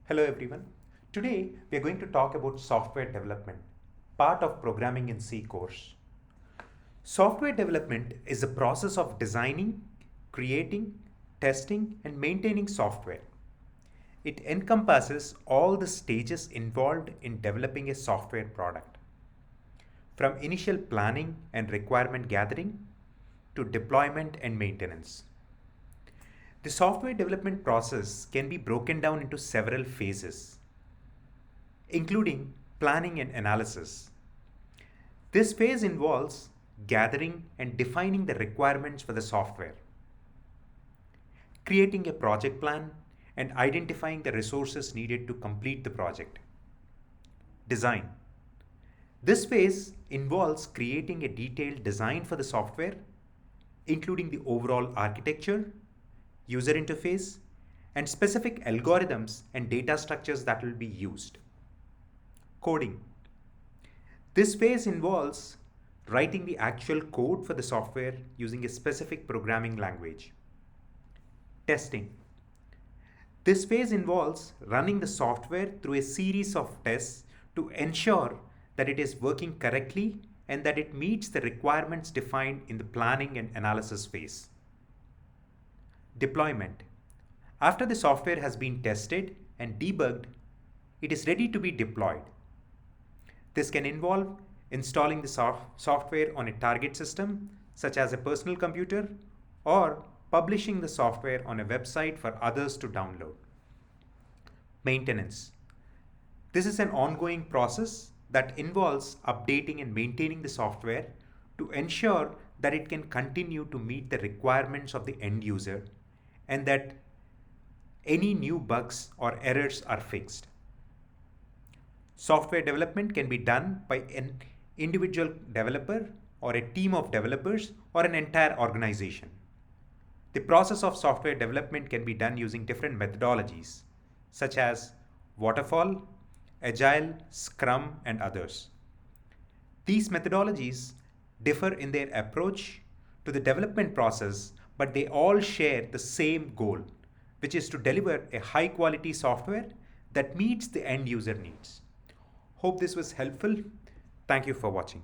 Hello everyone. Today we are going to talk about software development, part of programming in C course. Software development is the process of designing, creating, testing and maintaining software. It encompasses all the stages involved in developing a software product, from initial planning and requirement gathering to deployment and maintenance. The software development process can be broken down into several phases, including planning and analysis. This phase involves gathering and defining the requirements for the software, creating a project plan, and identifying the resources needed to complete the project. Design. This phase involves creating a detailed design for the software, including the overall architecture, user interface, and specific algorithms and data structures that will be used. Coding. This phase involves writing the actual code for the software using a specific programming language. Testing. This phase involves running the software through a series of tests to ensure that it is working correctly and that it meets the requirements defined in the planning and analysis phase. Deployment. After the software has been tested and debugged, it is ready to be deployed. This can involve installing the software on a target system, such as a personal computer, or publishing the software on a website for others to download. Maintenance. This is an ongoing process that involves updating and maintaining the software to ensure that it can continue to meet the requirements of the end user and that any new bugs or errors are fixed. Software development can be done by an individual developer or a team of developers or an entire organization. The process of software development can be done using different methodologies such as waterfall, agile, scrum, and others. These methodologies differ in their approach to the development process, but they all share the same goal, which is to deliver a high quality software that meets the end user needs. Hope this was helpful. Thank you for watching.